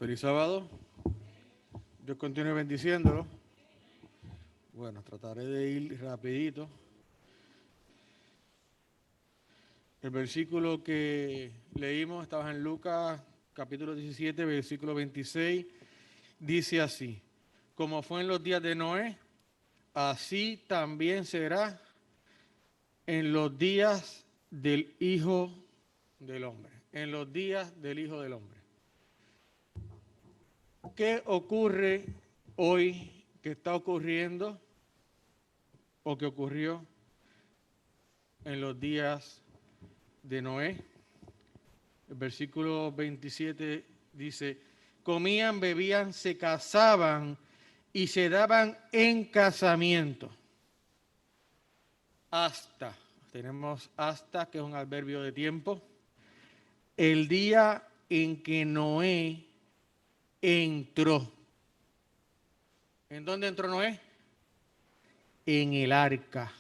Feliz sábado. Dios continúe bendiciéndolo. Bueno, trataré de ir rapidito. El versículo que leímos estaba en Lucas capítulo 17, versículo 26. Dice así: como fue en los días de Noé, así también será en los días del Hijo del Hombre. En los días del Hijo del Hombre. ¿Qué ocurre hoy, que está ocurriendo o que ocurrió en los días de Noé? El versículo 27 dice: comían, bebían, se casaban y se daban en casamiento. Hasta, tenemos hasta, que es un adverbio de tiempo, el día en que Noé entró. ¿En dónde entró Noé? En el arca.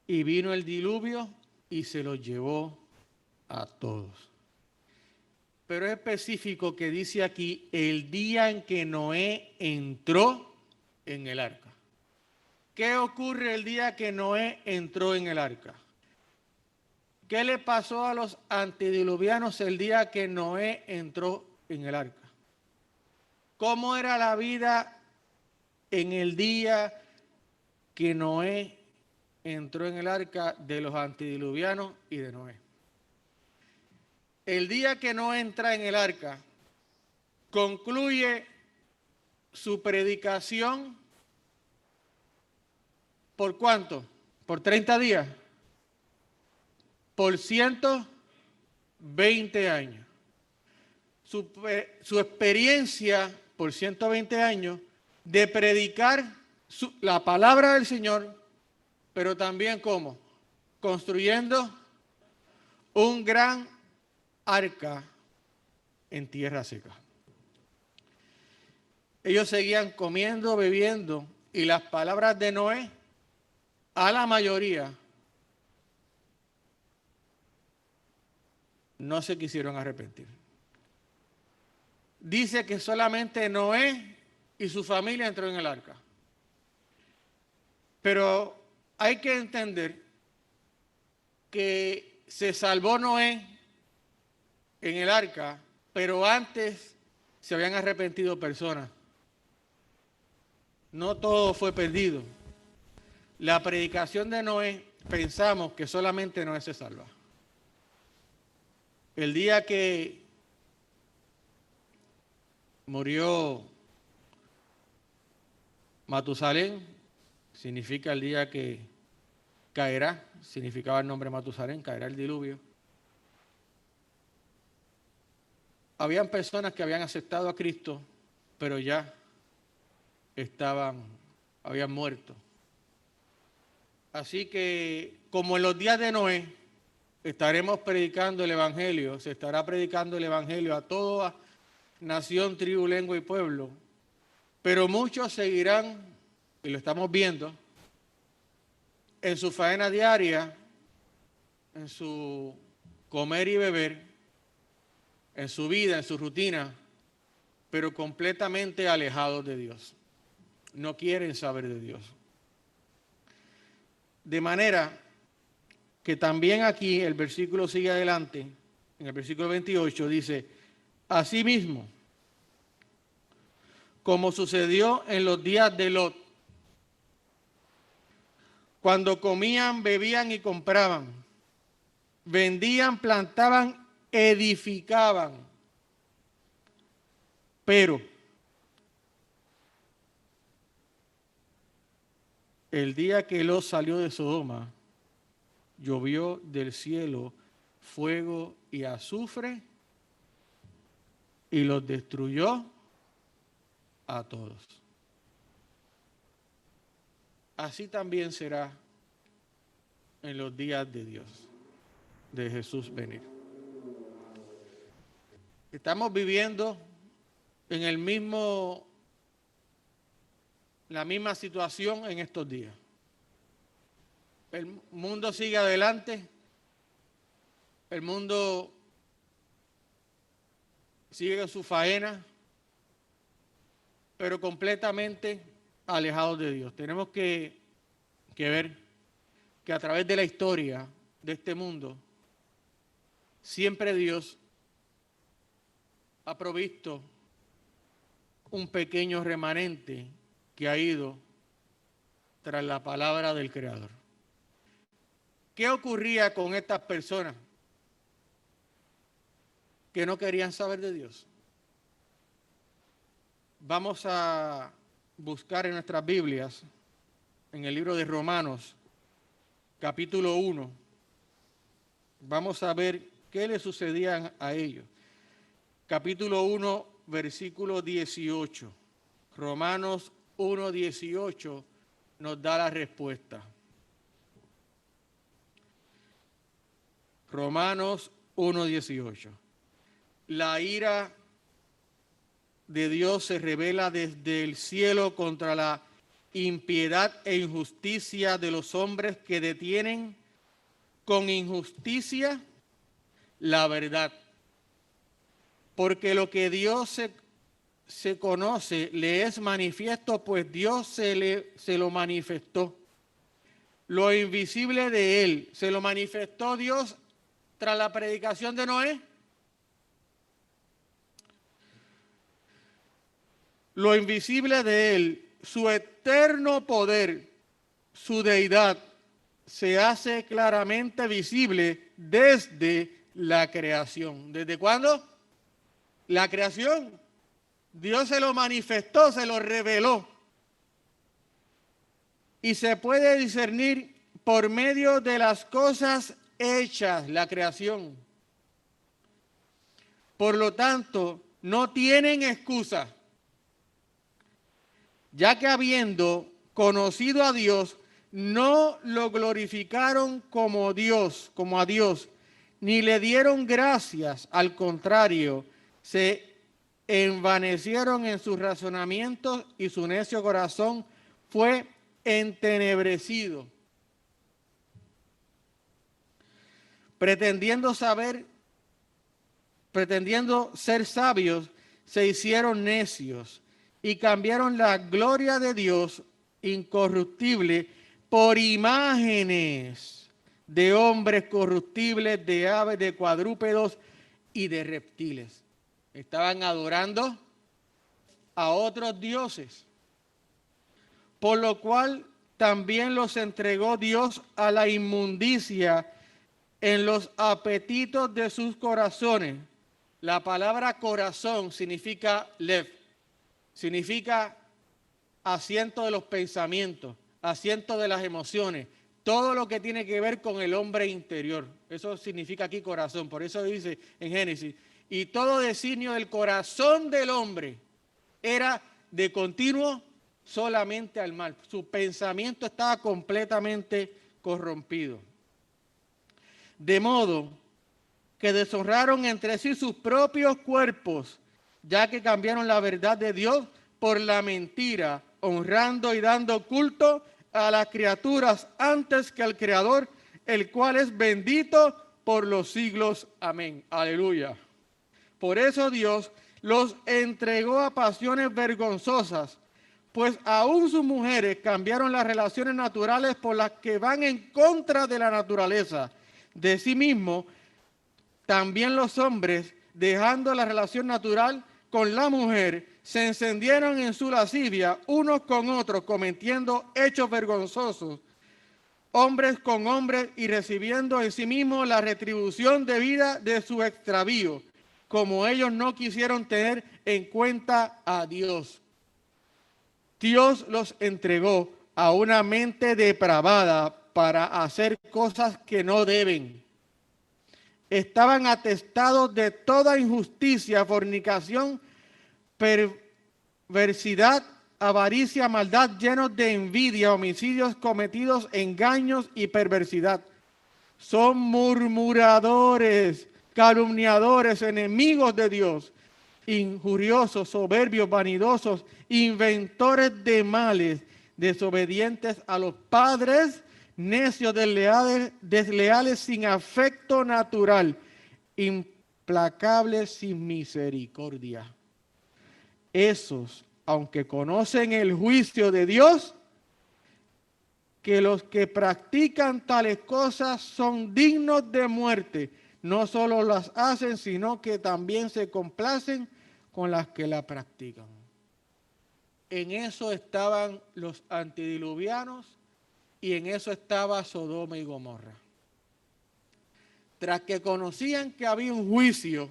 Y vino el diluvio y se los llevó a todos. Pero es específico que dice aquí el día en que Noé entró en el arca. ¿Qué ocurre el día que Noé entró en el arca? ¿Qué le pasó a los antediluvianos el día que Noé entró en el arca? ¿Cómo era la vida en el día que Noé entró en el arca de los antediluvianos y de Noé? El día que Noé entra en el arca, concluye su predicación. ¿Por cuánto? ¿Por 30 días? Por 120 años. Su experiencia por 120 años de predicar la palabra del Señor, pero también ¿cómo? Construyendo un gran arca en tierra seca. Ellos seguían comiendo, bebiendo, y las palabras de Noé, a la mayoría, no se quisieron arrepentir. Dice que solamente Noé y su familia entró en el arca. Pero hay que entender que se salvó Noé en el arca, pero antes se habían arrepentido personas. No todo fue perdido. La predicación de Noé, pensamos que solamente Noé se salva. El día que murió Matusalén, significa el día que caerá, significaba el nombre Matusalén, caerá el diluvio. Habían personas que habían aceptado a Cristo, pero ya habían muerto. Así que, como en los días de Noé, estaremos predicando el Evangelio, se estará predicando el Evangelio a toda nación, tribu, lengua y pueblo, pero muchos seguirán, y lo estamos viendo, en su faena diaria, en su comer y beber, en su vida, en su rutina, pero completamente alejados de Dios. No quieren saber de Dios. De manera que también aquí el versículo sigue adelante, en el versículo 28 dice: asimismo, como sucedió en los días de Lot, cuando comían, bebían y compraban, vendían, plantaban, edificaban. Pero el día que Lot salió de Sodoma, llovió del cielo fuego y azufre y los destruyó a todos. Así también será en los días de Dios, de Jesús venir. Estamos viviendo en la misma situación en estos días. El mundo sigue adelante, el mundo siguen su faena, pero completamente alejados de Dios. Tenemos que ver que a través de la historia de este mundo, siempre Dios ha provisto un pequeño remanente que ha ido tras la palabra del Creador. ¿Qué ocurría con estas personas que no querían saber de Dios? Vamos a buscar en nuestras Biblias, en el libro de Romanos, capítulo 1. Vamos a ver qué le sucedía a ellos. Capítulo 1, versículo 18. Romanos 1, 18 nos da la respuesta. Romanos 1, 18. La ira de Dios se revela desde el cielo contra la impiedad e injusticia de los hombres que detienen con injusticia la verdad. Porque lo que Dios se conoce le es manifiesto, pues Dios se lo manifestó. Lo invisible de Él, se lo manifestó Dios tras la predicación de Noé. Lo invisible de Él, su eterno poder, su deidad, se hace claramente visible desde la creación. ¿Desde cuándo? La creación. Dios se lo manifestó, se lo reveló. Y se puede discernir por medio de las cosas hechas, la creación. Por lo tanto, no tienen excusa, ya que habiendo conocido a Dios, no lo glorificaron como Dios, como a Dios, ni le dieron gracias, al contrario, se envanecieron en sus razonamientos y su necio corazón fue entenebrecido. Pretendiendo ser sabios, se hicieron necios y cambiaron la gloria de Dios incorruptible por imágenes de hombres corruptibles, de aves, de cuadrúpedos y de reptiles. Estaban adorando a otros dioses, por lo cual también los entregó Dios a la inmundicia en los apetitos de sus corazones. La palabra corazón significa lev, significa asiento de los pensamientos, asiento de las emociones, todo lo que tiene que ver con el hombre interior. Eso significa aquí corazón, por eso dice en Génesis, y todo designio del corazón del hombre era de continuo solamente al mal. Su pensamiento estaba completamente corrompido. De modo que deshonraron entre sí sus propios cuerpos, ya que cambiaron la verdad de Dios por la mentira, honrando y dando culto a las criaturas antes que al Creador, el cual es bendito por los siglos. Amén. Aleluya. Por eso Dios los entregó a pasiones vergonzosas, pues aún sus mujeres cambiaron las relaciones naturales por las que van en contra de la naturaleza de sí mismo. También los hombres, dejando la relación natural con la mujer, se encendieron en su lascivia unos con otros, cometiendo hechos vergonzosos, hombres con hombres, y recibiendo en sí mismos la retribución debida de su extravío, como ellos no quisieron tener en cuenta a Dios. Dios los entregó a una mente depravada para hacer cosas que no deben. Estaban atestados de toda injusticia, fornicación, perversidad, avaricia, maldad, llenos de envidia, homicidios cometidos, engaños y perversidad. Son murmuradores, calumniadores, enemigos de Dios, injuriosos, soberbios, vanidosos, inventores de males, desobedientes a los padres, necios, desleales, sin afecto natural, implacables sin misericordia. Esos, aunque conocen el juicio de Dios, que los que practican tales cosas son dignos de muerte, no solo las hacen, sino que también se complacen con las que la practican. En eso estaban los antediluvianos y en eso estaba Sodoma y Gomorra. Tras que conocían que había un juicio,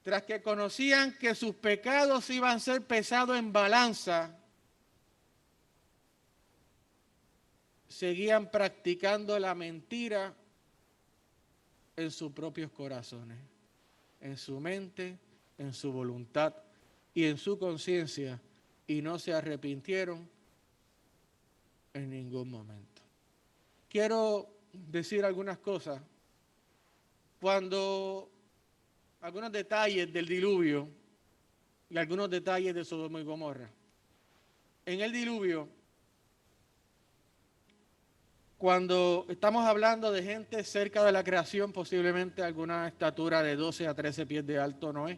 tras que conocían que sus pecados iban a ser pesados en balanza, seguían practicando la mentira en sus propios corazones, en su mente, en su voluntad y en su conciencia, y no se arrepintieron en ningún momento. Quiero decir algunas cosas. Algunos detalles del diluvio y algunos detalles de Sodoma y Gomorra. En el diluvio, cuando estamos hablando de gente cerca de la creación, posiblemente alguna estatura de 12 a 13 pies de alto, Noé,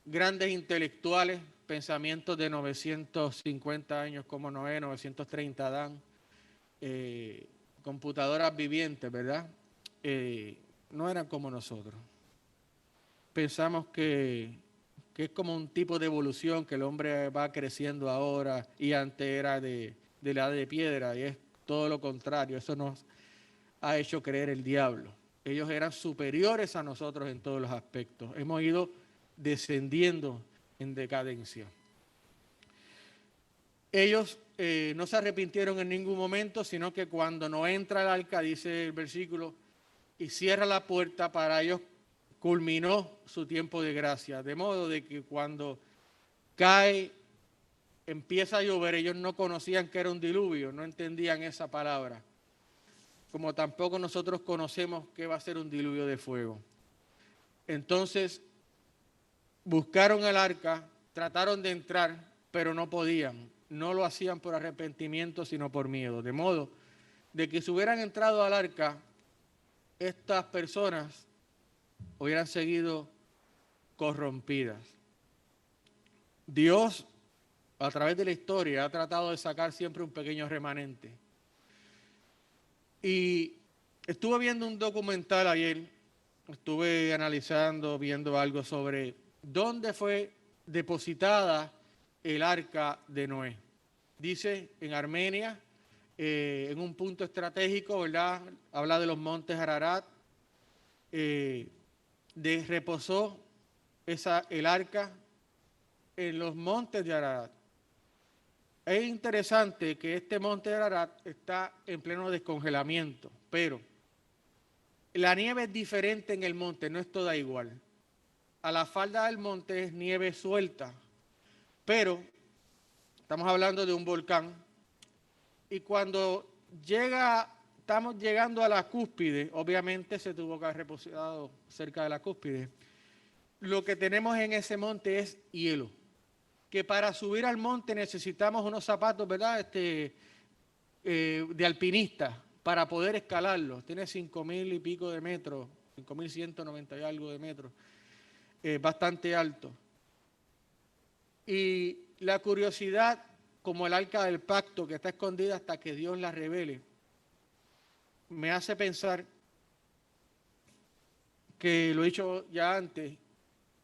grandes intelectuales, pensamientos de 950 años como Noé, 930 Adán, computadoras vivientes, ¿verdad? No eran como nosotros. Pensamos que es como un tipo de evolución, que el hombre va creciendo ahora y antes era de la edad de piedra, y es todo lo contrario. Eso nos ha hecho creer el diablo. Ellos eran superiores a nosotros en todos los aspectos. Hemos ido descendiendo en decadencia. Ellos no se arrepintieron en ningún momento, sino que cuando no entra el arca, dice el versículo, y cierra la puerta, para ellos culminó su tiempo de gracia. De modo de que cuando empieza a llover, ellos no conocían que era un diluvio, no entendían esa palabra. Como tampoco nosotros conocemos que va a ser un diluvio de fuego. Entonces, buscaron el arca, trataron de entrar, pero no podían. No lo hacían por arrepentimiento, sino por miedo. De modo de que si hubieran entrado al arca, estas personas hubieran seguido corrompidas. Dios, a través de la historia, ha tratado de sacar siempre un pequeño remanente. Y estuve viendo un documental ayer, estuve analizando, viendo algo sobre dónde fue depositada el arca de Noé. Dice en Armenia, en un punto estratégico, ¿verdad? Habla de los montes Ararat. Reposó el arca en los montes de Ararat. Es interesante que este monte de Ararat está en pleno descongelamiento, pero la nieve es diferente en el monte, no es toda igual. A la falda del monte es nieve suelta, pero estamos hablando de un volcán, y cuando estamos llegando a la cúspide, obviamente se tuvo que haber reposado cerca de la cúspide. Lo que tenemos en ese monte es hielo, que para subir al monte necesitamos unos zapatos, ¿verdad? De alpinista, para poder escalarlo. Tiene 5.000 y pico de metros, 5.190 y algo de metros, bastante alto. Y la curiosidad, como el arca del pacto, que está escondida hasta que Dios la revele, me hace pensar que, lo he dicho ya antes,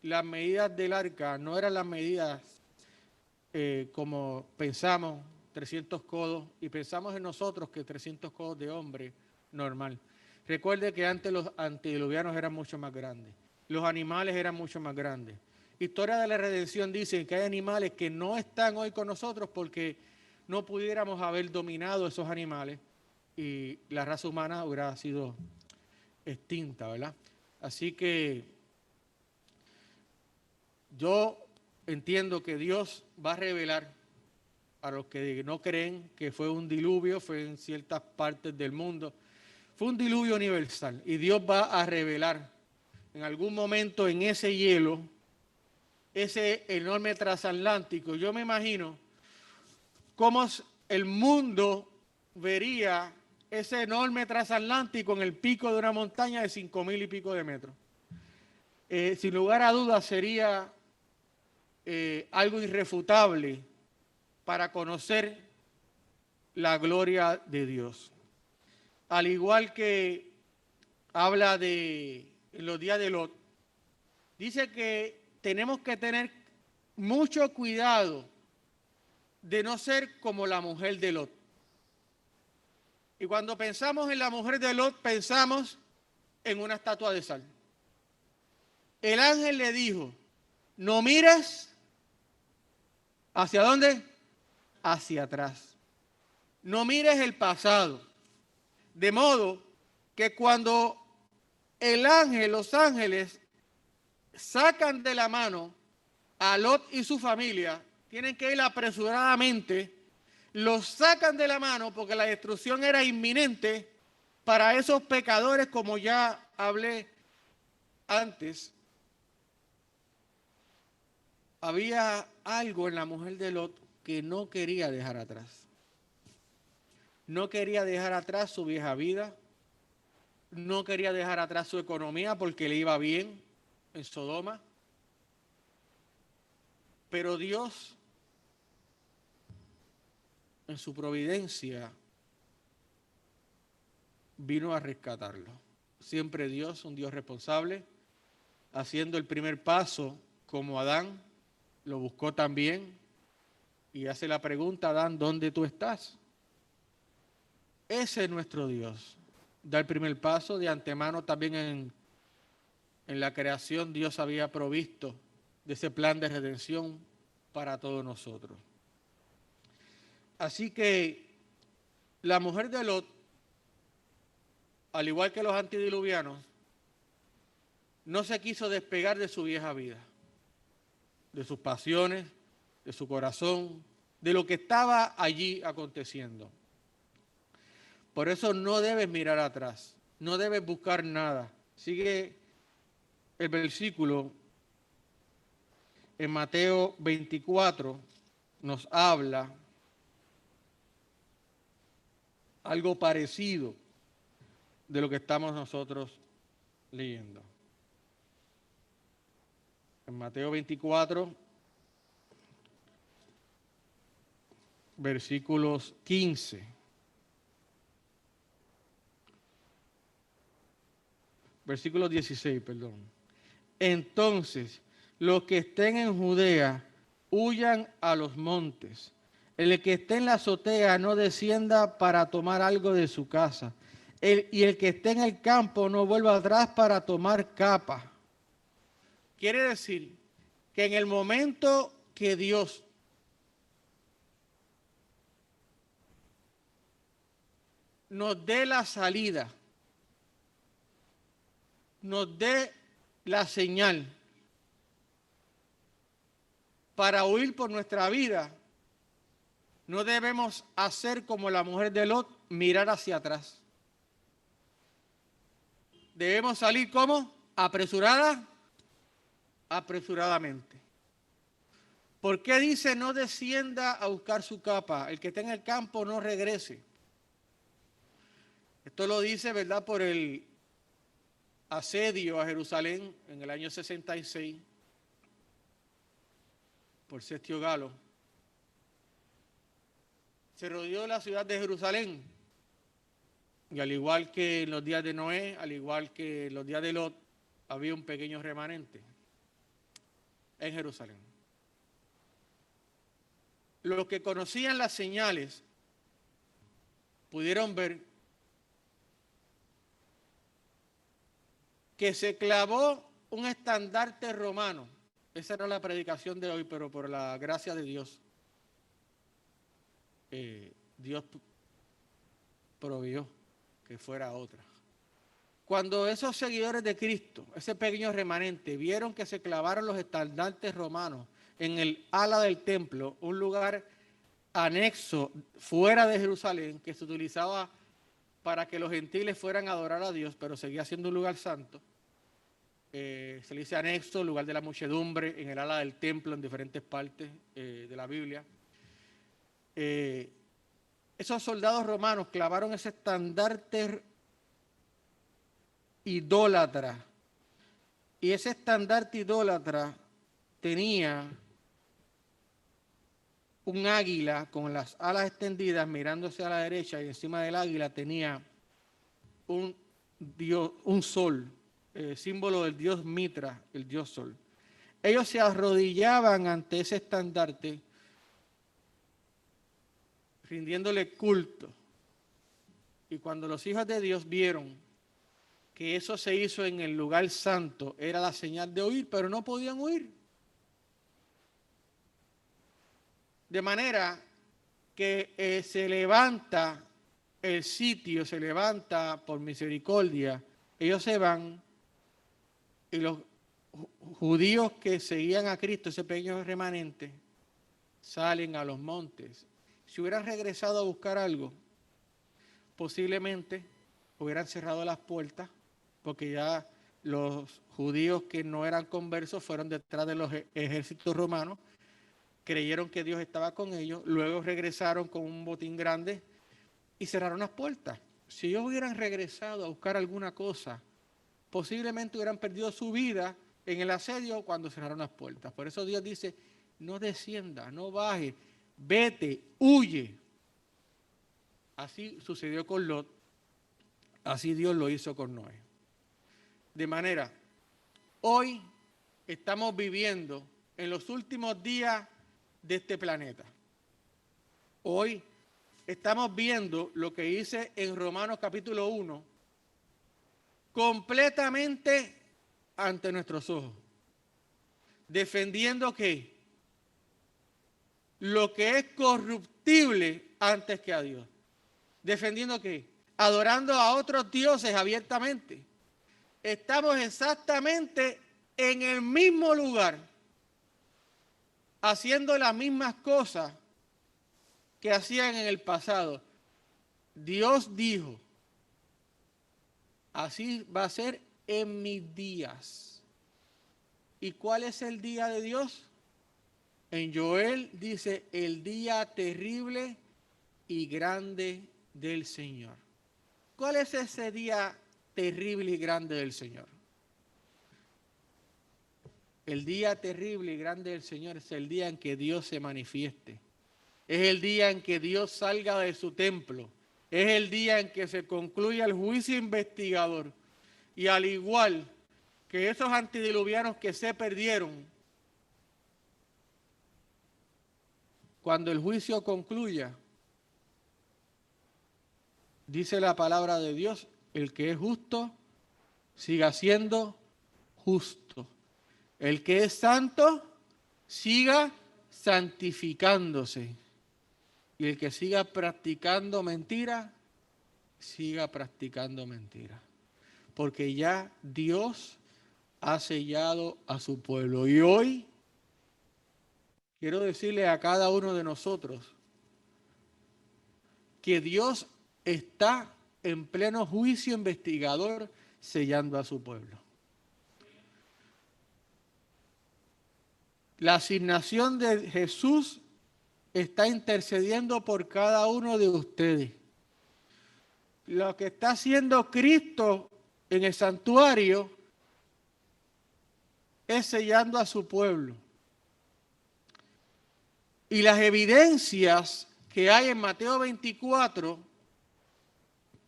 las medidas del arca no eran las medidas como pensamos, 300 codos, y pensamos en nosotros que 300 codos de hombre normal. Recuerde que antes los antediluvianos eran mucho más grandes, los animales eran mucho más grandes. Historia de la Redención dice que hay animales que no están hoy con nosotros porque no pudiéramos haber dominado esos animales y la raza humana hubiera sido extinta, ¿verdad? Así que yo entiendo que Dios va a revelar a los que no creen que fue un diluvio, fue en ciertas partes del mundo, fue un diluvio universal, y Dios va a revelar en algún momento en ese hielo, ese enorme transatlántico. Yo me imagino cómo el mundo vería ese enorme transatlántico en el pico de una montaña de 5,000 y pico de metros. Sin lugar a dudas sería algo irrefutable para conocer la gloria de Dios. Al igual que habla de los días de Lot, dice que tenemos que tener mucho cuidado de no ser como la mujer de Lot. Y cuando pensamos en la mujer de Lot, pensamos en una estatua de sal. El ángel le dijo, no mires, ¿hacia dónde? Hacia atrás. No mires el pasado. De modo que cuando el ángel, los ángeles, sacan de la mano a Lot y su familia, tienen que ir apresuradamente, los sacan de la mano porque la destrucción era inminente para esos pecadores, como ya hablé antes. Había algo en la mujer de Lot que no quería dejar atrás. No quería dejar atrás su vieja vida, no quería dejar atrás su economía porque le iba bien en Sodoma. Pero Dios, en su providencia, vino a rescatarlo. Siempre Dios, un Dios responsable, haciendo el primer paso como Adán, lo buscó también y hace la pregunta, Adán, ¿dónde tú estás? Ese es nuestro Dios. Da el primer paso, de antemano también en la creación Dios había provisto de ese plan de redención para todos nosotros. Así que la mujer de Lot, al igual que los antediluvianos, no se quiso despegar de su vieja vida, de sus pasiones, de su corazón, de lo que estaba allí aconteciendo. Por eso no debes mirar atrás, no debes buscar nada. Sigue el versículo en Mateo 24, nos habla algo parecido de lo que estamos nosotros leyendo. En Mateo 24, versículos 15. Versículo 16, perdón. Entonces, los que estén en Judea, huyan a los montes. El que esté en la azotea no descienda para tomar algo de su casa. Y el que esté en el campo no vuelva atrás para tomar capa. Quiere decir que en el momento que Dios nos dé la salida, nos dé la señal para huir por nuestra vida, no debemos hacer como la mujer de Lot, mirar hacia atrás. Debemos salir como apresuradamente. ¿Por qué dice no descienda a buscar su capa? El que esté en el campo no regrese. Esto lo dice, ¿verdad?, por el asedio a Jerusalén en el año 66 por Sestio Galo. Se rodeó la ciudad de Jerusalén y al igual que en los días de Noé, al igual que en los días de Lot, había un pequeño remanente en Jerusalén. Los que conocían las señales pudieron ver que se clavó un estandarte romano. Esa era la predicación de hoy, pero por la gracia de Dios, Dios proveyó que fuera otra. Cuando esos seguidores de Cristo, ese pequeño remanente, vieron que se clavaron los estandartes romanos en el ala del templo, un lugar anexo fuera de Jerusalén, que se utilizaba para que los gentiles fueran a adorar a Dios, pero seguía siendo un lugar santo. Se le dice anexo, lugar de la muchedumbre, en el ala del templo, en diferentes partes de la Biblia. esos soldados romanos clavaron ese estandarte idólatra. Y ese estandarte idólatra tenía un águila con las alas extendidas mirándose a la derecha, y encima del águila tenía un sol, símbolo del dios Mitra, el dios sol. Ellos se arrodillaban ante ese estandarte, rindiéndole culto. Y cuando los hijos de Dios vieron que eso se hizo en el lugar santo, era la señal de huir, pero no podían huir. De manera que se levanta el sitio, se levanta por misericordia, ellos se van, y los judíos que seguían a Cristo, ese pequeño remanente, salen a los montes. Si hubieran regresado a buscar algo, posiblemente hubieran cerrado las puertas, porque ya los judíos que no eran conversos fueron detrás de los ejércitos romanos, creyeron que Dios estaba con ellos, luego regresaron con un botín grande y cerraron las puertas. Si ellos hubieran regresado a buscar alguna cosa, posiblemente hubieran perdido su vida en el asedio cuando cerraron las puertas. Por eso Dios dice, no descienda, no baje, vete, huye. Así sucedió con Lot, así Dios lo hizo con Noé. De manera, hoy estamos viviendo en los últimos días de este planeta. Hoy estamos viendo lo que dice en Romanos capítulo 1, completamente ante nuestros ojos, defendiendo que lo que es corruptible antes que a Dios, defendiendo que adorando a otros dioses abiertamente. Estamos exactamente en el mismo lugar, haciendo las mismas cosas que hacían en el pasado. Dios dijo, así va a ser en mis días. ¿Y cuál es el día de Dios? En Joel dice, el día terrible y grande del Señor. ¿Cuál es ese día terrible y grande del Señor? El día terrible y grande del Señor es el día en que Dios se manifieste. Es el día en que Dios salga de su templo. Es el día en que se concluya el juicio investigador. Y al igual que esos antediluvianos que se perdieron, cuando el juicio concluya, dice la palabra de Dios, el que es justo, siga siendo justo. El que es santo, siga santificándose. Y el que siga practicando mentira, siga practicando mentira. Porque ya Dios ha sellado a su pueblo. Y hoy quiero decirle a cada uno de nosotros que Dios está en pleno juicio investigador sellando a su pueblo. La asignación de Jesús está intercediendo por cada uno de ustedes. Lo que está haciendo Cristo en el santuario es sellando a su pueblo. Y las evidencias que hay en Mateo 24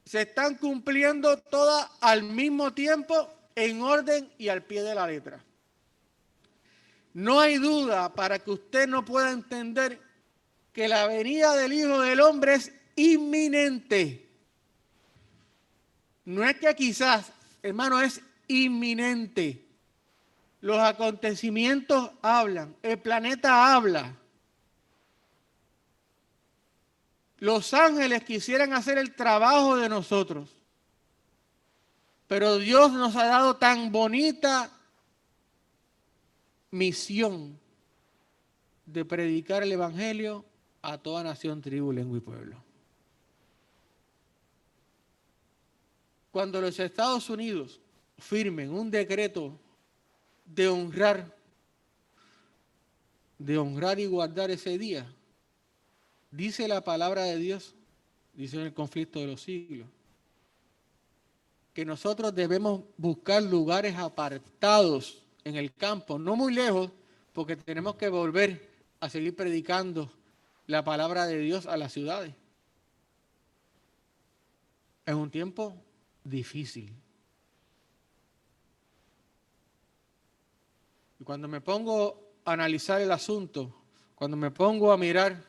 se están cumpliendo todas al mismo tiempo, en orden y al pie de la letra. No hay duda para que usted no pueda entender que la venida del Hijo del Hombre es inminente. No es que quizás, hermano, es inminente. Los acontecimientos hablan, el planeta habla. Los ángeles quisieran hacer el trabajo de nosotros, pero Dios nos ha dado tan bonita misión de predicar el Evangelio a toda nación, tribu, lengua y pueblo. Cuando los Estados Unidos firmen un decreto de honrar y guardar ese día, dice la palabra de Dios dice en el conflicto de los siglos, que nosotros debemos buscar lugares apartados en el campo, no muy lejos, porque tenemos que volver a seguir predicando la palabra de Dios a las ciudades. Es un tiempo difícil. Y cuando me pongo a analizar el asunto, cuando me pongo a mirar,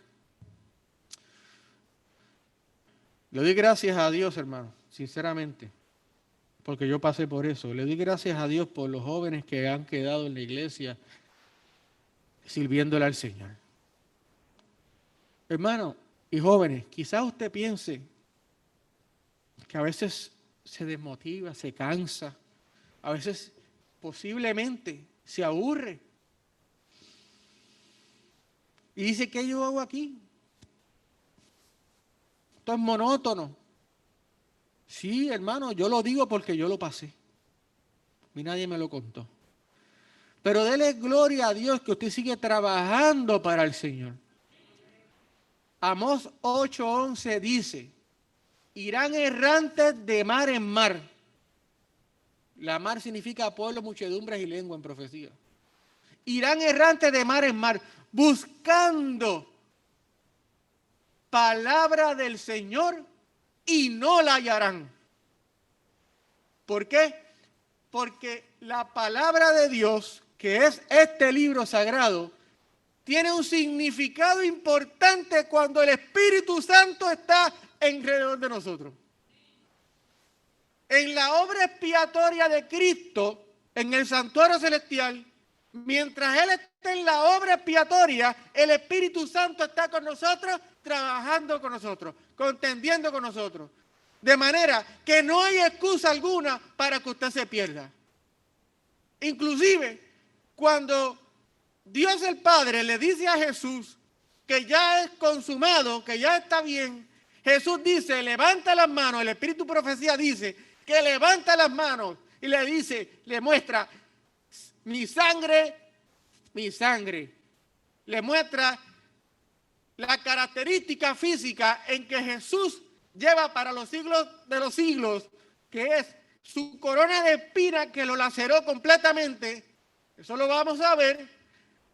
le doy gracias a Dios, hermano, sinceramente, porque yo pasé por eso. Le doy gracias a Dios por los jóvenes que han quedado en la iglesia sirviéndole al Señor. Hermano y jóvenes, quizás usted piense que a veces se desmotiva, se cansa, a veces posiblemente se aburre. Y dice, ¿qué yo hago aquí? Esto es monótono. Sí, hermano, yo lo digo porque yo lo pasé. Y nadie me lo contó. Pero dele gloria a Dios que usted sigue trabajando para el Señor. Amós 8:11 dice, irán errantes de mar en mar. La mar significa pueblo, muchedumbres y lengua en profecía. Irán errantes de mar en mar, buscando palabra del Señor y no la hallarán. ¿Por qué? Porque la palabra de Dios, que es este libro sagrado, tiene un significado importante cuando el Espíritu Santo está alrededor de nosotros. En la obra expiatoria de Cristo, en el santuario celestial, mientras Él está en la obra expiatoria, el Espíritu Santo está con nosotros, trabajando con nosotros, contendiendo con nosotros. De manera que no hay excusa alguna para que usted se pierda. Inclusive, cuando Dios el Padre le dice a Jesús que ya es consumado, que ya está bien, Jesús dice, levanta las manos, el Espíritu Profecía dice que levanta las manos y le dice, le muestra mi sangre. Le muestra la característica física en que Jesús lleva para los siglos de los siglos, que es su corona de espinas que lo laceró completamente. Eso lo vamos a ver.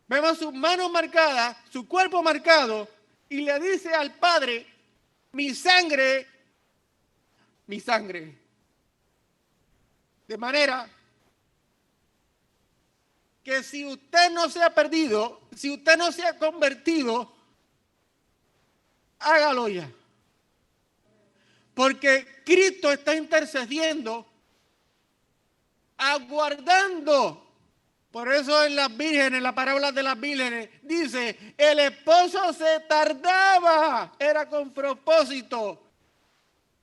Vemos sus manos marcadas, su cuerpo marcado, y le dice al Padre, mi sangre. De manera que si usted no se ha perdido, si usted no se ha convertido, hágalo ya. Porque Cristo está intercediendo, aguardando. Por eso en las vírgenes, en la parábola de las vírgenes, dice, el esposo se tardaba, era con propósito.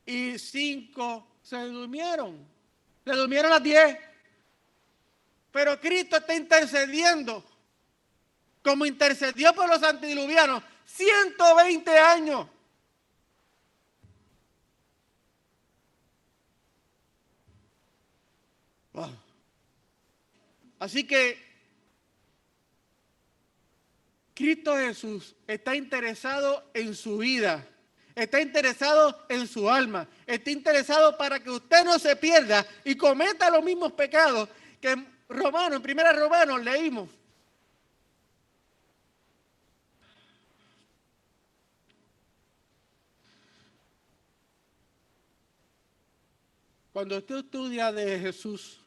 Y 5 se durmieron. Se durmieron las 10. Pero Cristo está intercediendo, como intercedió por los antediluvianos, 120 años. Wow. Así que Cristo Jesús está interesado en su vida, está interesado en su alma, está interesado para que usted no se pierda y cometa los mismos pecados que en Primera Romanos leímos. Cuando usted estudia de Jesús,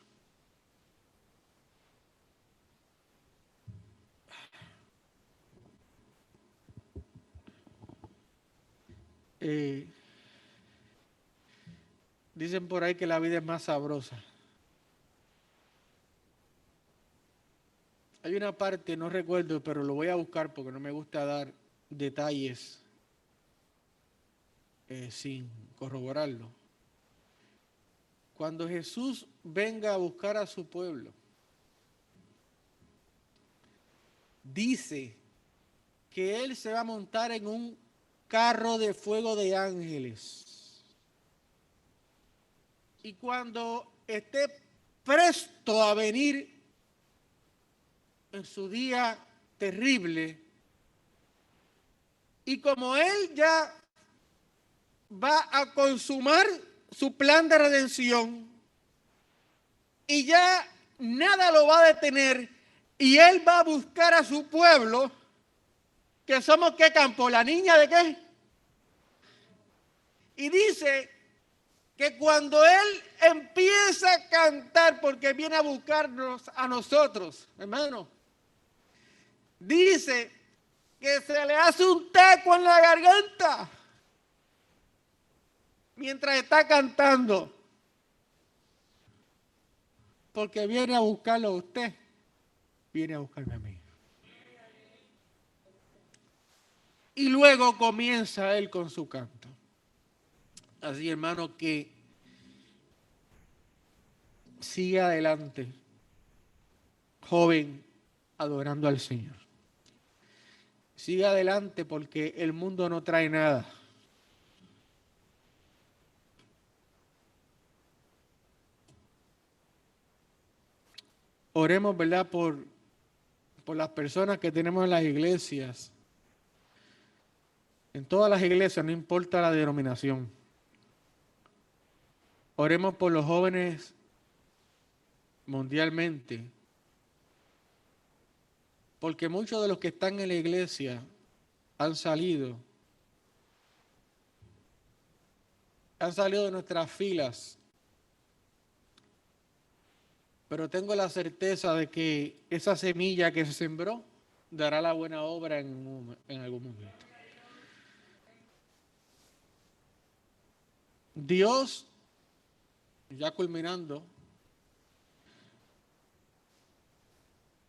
dicen por ahí que la vida es más sabrosa. Hay una parte, no recuerdo, pero lo voy a buscar porque no me gusta dar detalles sin corroborarlo. Cuando Jesús venga a buscar a su pueblo, dice que Él se va a montar en un carro de fuego de ángeles. Y cuando esté presto a venir en su día terrible, y como Él ya va a consumar su plan de redención y ya nada lo va a detener y Él va a buscar a su pueblo, que somos ¿qué campo? ¿La niña de qué? Y dice que cuando Él empieza a cantar, porque viene a buscarnos a nosotros, hermano, dice que se le hace un taco en la garganta mientras está cantando, porque viene a buscarlo a usted, viene a buscarme a mí. Y luego comienza Él con su canto. Así, hermano, que sigue adelante, joven, adorando al Señor. Sigue adelante porque el mundo no trae nada. Oremos, ¿verdad?, por las personas que tenemos en las iglesias. En todas las iglesias, no importa la denominación. Oremos por los jóvenes mundialmente. Porque muchos de los que están en la iglesia han salido de nuestras filas. Pero tengo la certeza de que esa semilla que se sembró dará la buena obra en algún momento. Dios, ya culminando,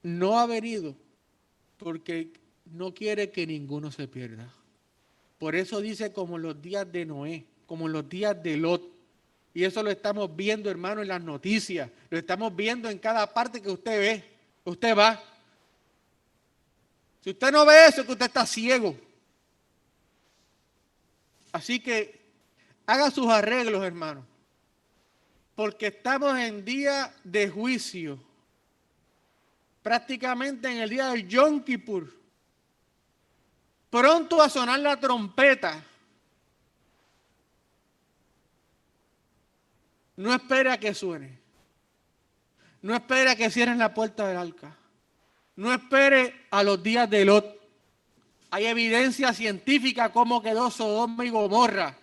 no ha venido porque no quiere que ninguno se pierda. Por eso dice como los días de Noé, como los días de Lot. Y eso lo estamos viendo, hermano, en las noticias. Lo estamos viendo en cada parte que usted ve, usted va. Si usted no ve eso, es que usted está ciego. Así que haga sus arreglos, hermano. Porque estamos en día de juicio. Prácticamente en el día del Yom Kippur. Pronto a sonar la trompeta. No espere a que suene. No espere a que cierren la puerta del arca. No espere a los días de Lot. Hay evidencia científica cómo quedó Sodoma y Gomorra.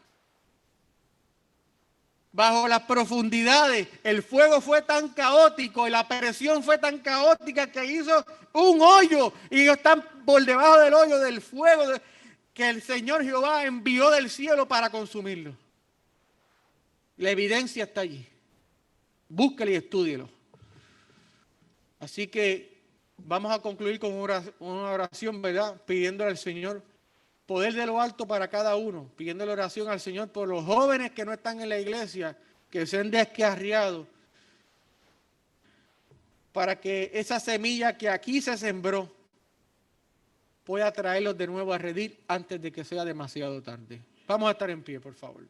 Bajo las profundidades, el fuego fue tan caótico y la presión fue tan caótica que hizo un hoyo y ellos están por debajo del hoyo del fuego que el Señor Jehová envió del cielo para consumirlo. La evidencia está allí. Búsquelo y estúdielo. Así que vamos a concluir con una oración, ¿verdad? Pidiéndole al Señor poder de lo alto para cada uno, pidiéndole oración al Señor por los jóvenes que no están en la iglesia, que sean descarriados, para que esa semilla que aquí se sembró pueda traerlos de nuevo a redil antes de que sea demasiado tarde. Vamos a estar en pie, por favor.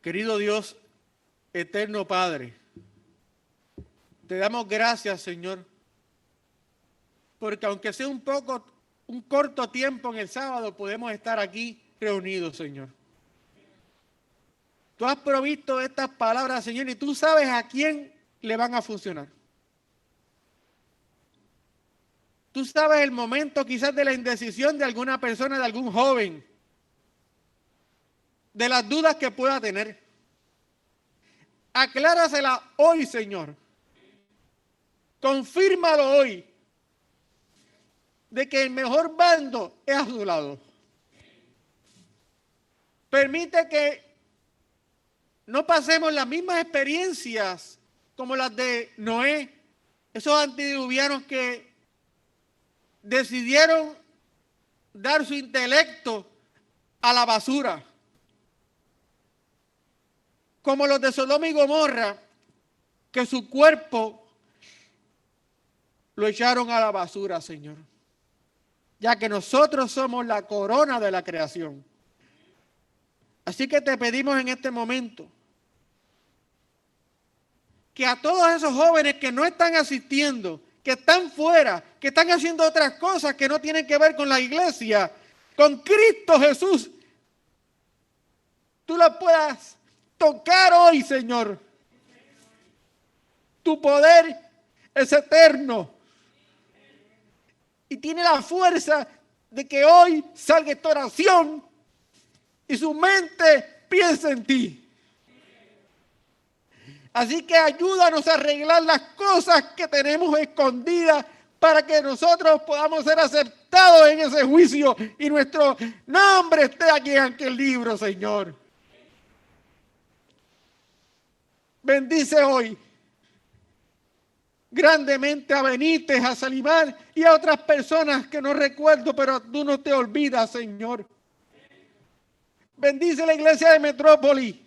Querido Dios, eterno Padre, te damos gracias, Señor, porque aunque sea un corto tiempo en el sábado, podemos estar aquí reunidos, Señor. Tú has provisto estas palabras, Señor, y tú sabes a quién le van a funcionar. Tú sabes el momento quizás de la indecisión de alguna persona, de algún joven, de las dudas que pueda tener. Aclárasela hoy, Señor. Confírmalo hoy, de que el mejor bando es a su lado. Permite que no pasemos las mismas experiencias como las de Noé, esos antediluvianos que decidieron dar su intelecto a la basura, como los de Sodoma y Gomorra, que su cuerpo lo echaron a la basura, Señor, ya que nosotros somos la corona de la creación. Así que te pedimos en este momento que a todos esos jóvenes que no están asistiendo, que están fuera, que están haciendo otras cosas que no tienen que ver con la iglesia, con Cristo Jesús, tú la puedas tocar hoy, Señor. Tu poder es eterno y tiene la fuerza de que hoy salga esta oración y su mente piense en ti. Así que ayúdanos a arreglar las cosas que tenemos escondidas para que nosotros podamos ser aceptados en ese juicio y nuestro nombre esté aquí en aquel libro, Señor. Bendice hoy grandemente a Benítez, a Salimar y a otras personas que no recuerdo, pero tú no te olvidas, Señor. Bendice la iglesia de Metrópoli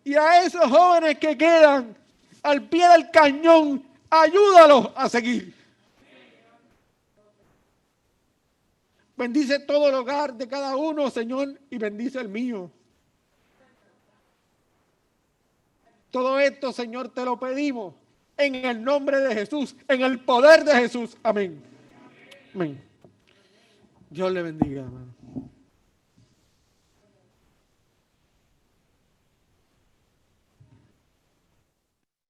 y a esos jóvenes que quedan al pie del cañón, ayúdalos a seguir. Bendice todo el hogar de cada uno, Señor, y bendice el mío. Todo esto, Señor, te lo pedimos en el nombre de Jesús, en el poder de Jesús. Amén. Amén. Dios le bendiga, hermano.